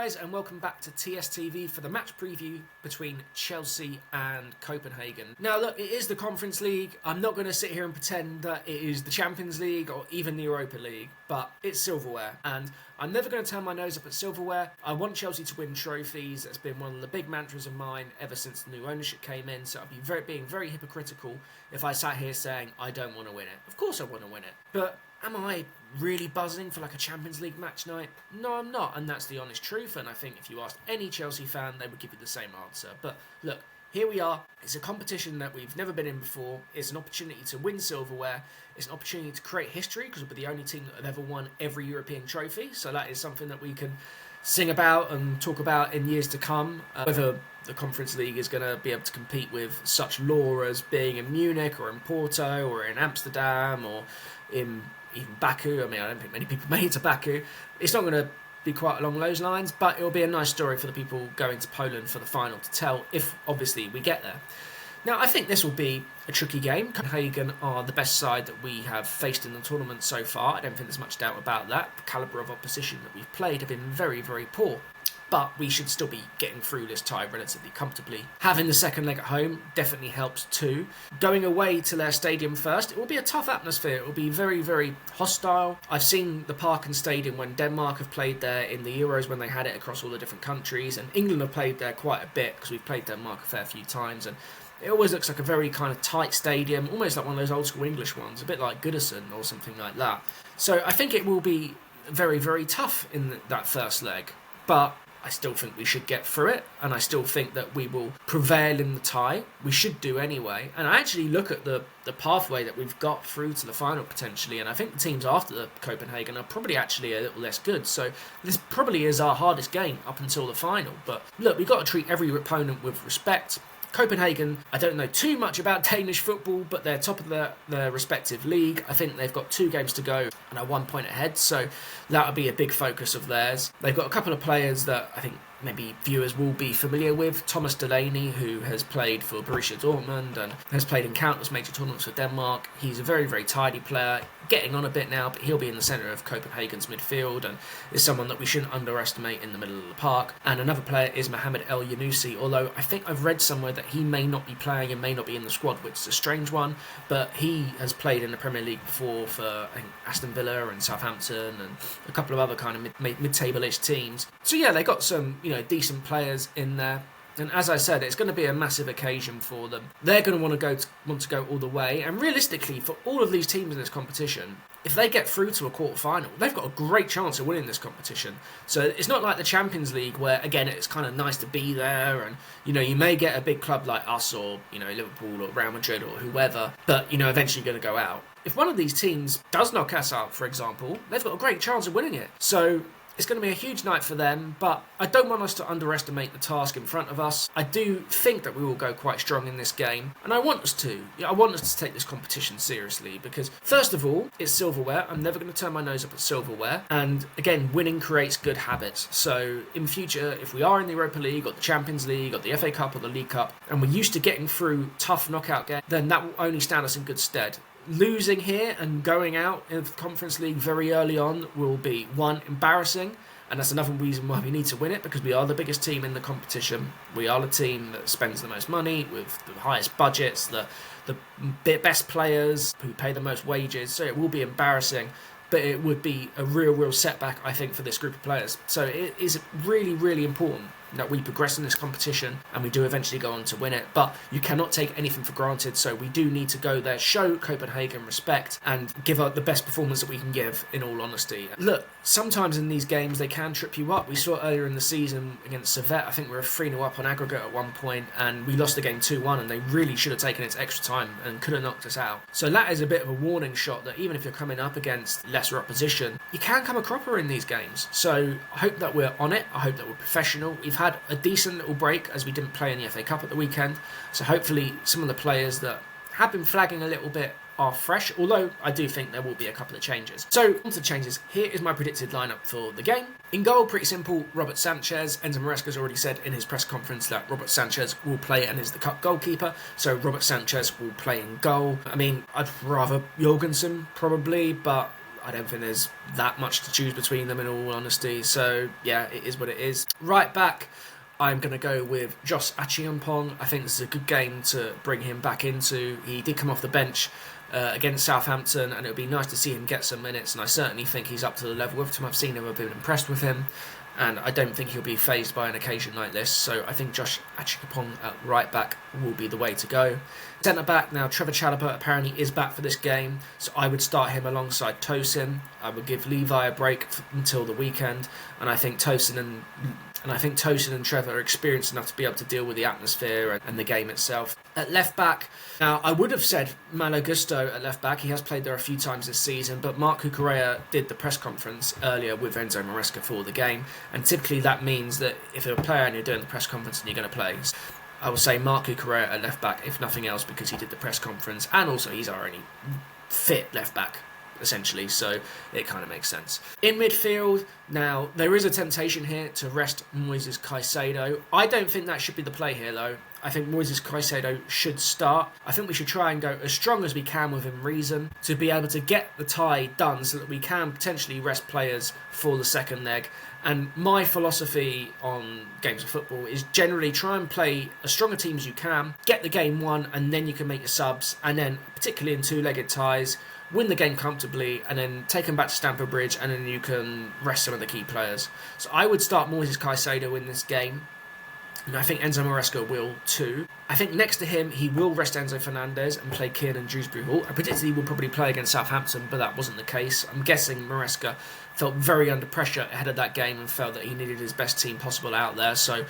guys, and welcome back to TSTV for the match preview between Chelsea and Copenhagen. Now look, it is the Conference League. I'm not going to sit here and pretend that it is the Champions League or even the Europa League, but it's silverware, and I'm never going to turn my nose up at silverware. I want Chelsea to win trophies. That's been one of the big mantras of mine ever since the new ownership came in, so I'd be being very hypocritical if I sat here saying I don't want to win it. Of course I want to win it, but am I really buzzing for like a Champions League match night? No, I'm not, and that's the honest truth, and I think if you asked any Chelsea fan, they would give you the same answer. But look, here we are. It's a competition that we've never been in before. It's an opportunity to win silverware. It's an opportunity to create history, because we'll be the only team that have ever won every European trophy, so that is something that we can sing about and talk about in years to come. Whether the Conference League is going to be able to compete with such lore as being in Munich or in Porto or in Amsterdam or in even Baku. I mean, I don't think many people made it to Baku. It's not going to be quite along those lines, but it'll be a nice story for the people going to Poland for the final to tell, if obviously we get there. Now, I think this will be a tricky game. Copenhagen are the best side that we have faced in the tournament so far. I don't think there's much doubt about that. The calibre of opposition that we've played have been very, very poor. But we should still be getting through this tie relatively comfortably. Having the second leg at home definitely helps too. Going away to their stadium first, it will be a tough atmosphere. It will be very, very hostile. I've seen the Parken Stadium when Denmark have played there in the Euros when they had it across all the different countries. And England have played there quite a bit because we've played Denmark a fair few times. And it always looks like a very kind of tight stadium, almost like one of those old school English ones, a bit like Goodison or something like that. So I think it will be very, very tough in that first leg. But I still think we should get through it, and I still think that we will prevail in the tie. We should do anyway. And I actually look at the pathway that we've got through to the final potentially, and I think the teams after the Copenhagen are probably actually a little less good. So this probably is our hardest game up until the final. But look, we've got to treat every opponent with respect. Copenhagen, I don't know too much about Danish football, but they're top of their respective league. I think they've got 2 games to go and are 1 point ahead, so that'll be a big focus of theirs. They've got a couple of players that I think maybe viewers will be familiar with. Thomas Delaney, who has played for Borussia Dortmund and has played in countless major tournaments for Denmark. He's a very, very tidy player, getting on a bit now, but he'll be in the centre of Copenhagen's midfield and is someone that we shouldn't underestimate in the middle of the park. And another player is Mohamed El Yunusi, although I think I've read somewhere that he may not be playing and may not be in the squad, which is a strange one, but he has played in the Premier League before for I think Aston Villa and Southampton and a couple of other kind of mid-table-ish teams. So yeah, they got some decent players in there. And as I said, it's going to be a massive occasion for them. They're going to want to go all the way. And realistically, for all of these teams in this competition, if they get through to a quarter-final, they've got a great chance of winning this competition. So it's not like the Champions League where, again, it's kind of nice to be there. And, you may get a big club like us or, Liverpool or Real Madrid or whoever, but, eventually going to go out. If one of these teams does knock us out, for example, they've got a great chance of winning it. So it's going to be a huge night for them, but I don't want us to underestimate the task in front of us. I do think that we will go quite strong in this game, and I want us to. I want us to take this competition seriously, because first of all, it's silverware. I'm never going to turn my nose up at silverware, and again, winning creates good habits. So in future, if we are in the Europa League or the Champions League or the FA Cup or the League Cup, and we're used to getting through tough knockout games, then that will only stand us in good stead. Losing here and going out in the Conference League very early on will be, one, embarrassing, and that's another reason why we need to win it, because we are the biggest team in the competition. We are the team that spends the most money, with the highest budgets, the best players who pay the most wages, so it will be embarrassing, but it would be a real setback, I think, for this group of players. So it is really, really important that we progress in this competition and we do eventually go on to win it, but you cannot take anything for granted, so we do need to go there, show Copenhagen respect and give up the best performance that we can give, in all honesty. Look, sometimes in these games they can trip you up. We saw earlier in the season against Servette, I think we were 3-0 up on aggregate at one point and we lost the game 2-1, and they really should have taken its extra time and could have knocked us out. So that is a bit of a warning shot that even if you're coming up against lesser opposition, you can come a cropper in these games. So I hope that we're on it, I hope that we're professional. We've had a decent little break as we didn't play in the FA Cup at the weekend, so hopefully some of the players that have been flagging a little bit are fresh, although I do think there will be a couple of changes. So on to the changes. Here is my predicted lineup for the game. In goal, pretty simple, Robert Sanchez. Enzo Maresca's already said in his press conference that Robert Sanchez will play and is the cup goalkeeper, so Robert Sanchez will play in goal. I mean, I'd rather Jorgensen probably, but I don't think there's that much to choose between them, in all honesty. So yeah, it is what it is. Right back, I'm going to go with Josh Achiampong. I think this is a good game to bring him back into. He did come off the bench against Southampton, and it would be nice to see him get some minutes, and I certainly think he's up to the level. Every time I've seen him, I've been impressed with him, and I don't think he'll be fazed by an occasion like this. So I think Josh Achiampong at right back will be the way to go. Centre back, now Trevor Chalobah apparently is back for this game, so I would start him alongside Tosin. I would give Levi a break until the weekend, and I think Tosin and Trevor are experienced enough to be able to deal with the atmosphere and the game itself. At left back, now I would have said Malo Gusto at left back. He has played there a few times this season, but Marc Cucurella did the press conference earlier with Enzo Maresca for the game, and typically that means that if you're a player and you're doing the press conference and you're going to play, I will say Marc Cucurella at left back, if nothing else, because he did the press conference, and also he's our only fit left back, essentially, so it kind of makes sense. In midfield, now there is a temptation here to rest Moises Caicedo. I don't think that should be the play here, though. I think Moises Caicedo should start. I think we should try and go as strong as we can within reason to be able to get the tie done so that we can potentially rest players for the second leg. And my philosophy on games of football is generally try and play as strong a team as you can, get the game won, and then you can make your subs, and then, particularly in two-legged ties, win the game comfortably, and then take them back to Stamford Bridge, and then you can rest some of the key players. So I would start Moises Caicedo in this game, and I think Enzo Maresca will too. I think next to him, he will rest Enzo Fernandez and play Kiernan Dewsbury-Hall. I predicted he would probably play against Southampton, but that wasn't the case. I'm guessing Maresca felt very under pressure ahead of that game and felt that he needed his best team possible out there, so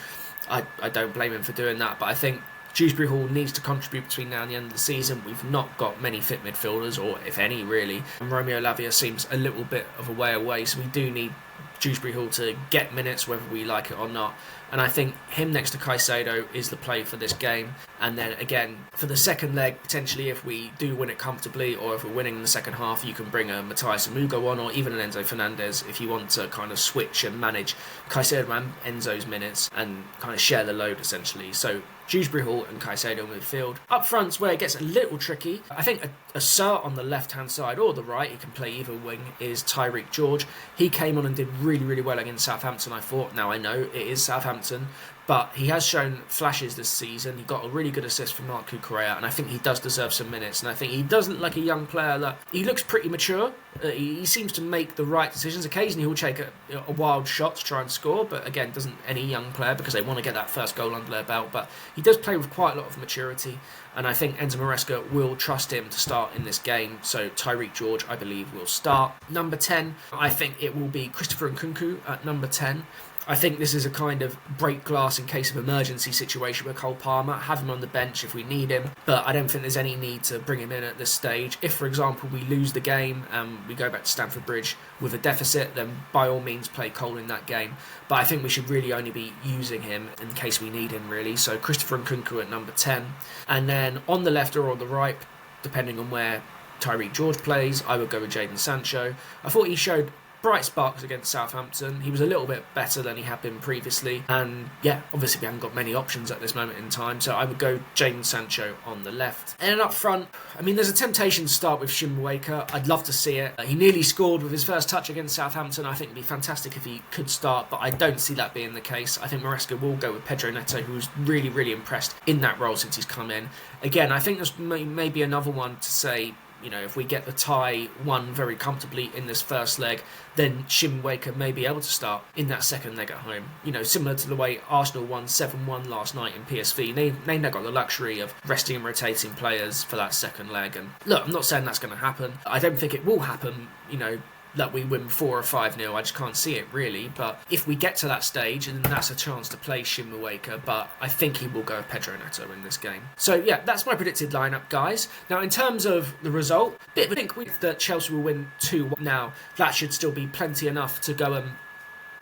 I don't blame him for doing that. But I think Dewsbury-Hall needs to contribute between now and the end of the season. We've not got many fit midfielders, or if any, really. And Romeo Lavia seems a little bit of a way away, so we do need Dewsbury-Hall to get minutes, whether we like it or not. And I think him next to Caicedo is the play for this game. And then again, for the second leg, potentially if we do win it comfortably, or if we're winning in the second half, you can bring a Matthias Amugo on, or even an Enzo Fernandez, if you want to kind of switch and manage Caicedo and Enzo's minutes and kind of share the load, essentially. So Dewsbury-Hall and Caicedo in midfield. Up front's where it gets a little tricky. I think a Sir on the left-hand side or the right, he can play either wing, is Tyreek George. He came on and did really, really well against Southampton, I thought. Now, I know it is Southampton, but he has shown flashes this season. He got a really good assist from Marc Cucurella, and I think he does deserve some minutes. And I think he does look like a young player that he looks pretty mature. He seems to make the right decisions. Occasionally he'll take a wild shot to try and score, but again, doesn't any young player, because they want to get that first goal under their belt. But he does play with quite a lot of maturity, and I think Enzo Maresca will trust him to start in this game. So Tyreek George, I believe, will start. Number 10, I think it will be Christopher Nkunku at number 10. I think this is a kind of break glass in case of emergency situation with Cole Palmer. Have him on the bench if we need him, but I don't think there's any need to bring him in at this stage. If, for example, we lose the game and we go back to Stamford Bridge with a deficit, then by all means play Cole in that game. But I think we should really only be using him in case we need him, really. So Christopher Nkunku at number 10. And then on the left or on the right, depending on where Tyreek George plays, I would go with Jadon Sancho. I thought he showed bright sparks against Southampton. He was a little bit better than he had been previously, and yeah, obviously we haven't got many options at this moment in time, so I would go Jadon Sancho on the left. And up front, I mean, there's a temptation to start with Shimweka. I'd love to see it. He nearly scored with his first touch against Southampton. I think it'd be fantastic if he could start, but I don't see that being the case. I think Maresca will go with Pedro Neto, who's really, really impressed in that role since he's come in. Again, I think there's maybe another one to say, you know, if we get the tie won very comfortably in this first leg, then Shimweka may be able to start in that second leg at home. You know, similar to the way Arsenal won 7-1 last night in PSV. They now got the luxury of resting and rotating players for that second leg. And look, I'm not saying that's going to happen. I don't think it will happen, you know, that we win 4 or 5-0. I just can't see it, really. But if we get to that stage, then that's a chance to play Shimweka. But I think he will go with Pedro Neto in this game. So, yeah, that's my predicted lineup, guys. Now, in terms of the result, bit of a think that Chelsea will win 2-1. Now, that should still be plenty enough to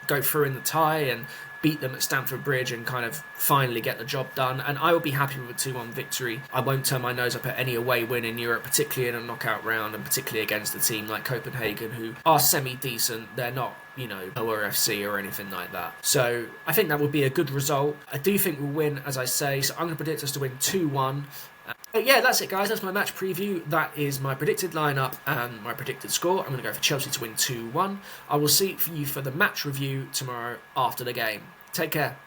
go through in the tie and beat them at Stamford Bridge and kind of finally get the job done, and I will be happy with a 2-1 victory. I won't turn my nose up at any away win in Europe, particularly in a knockout round, and particularly against a team like Copenhagen, who are semi-decent. They're not, you know, ORFC or anything like that. So I think that would be a good result. I do think we'll win, as I say, so I'm going to predict us to win 2-1. Yeah, that's it, guys. That's my match preview. That is my predicted lineup and my predicted score. I'm going to go for Chelsea to win 2-1. I will see you for the match review tomorrow after the game. Take care.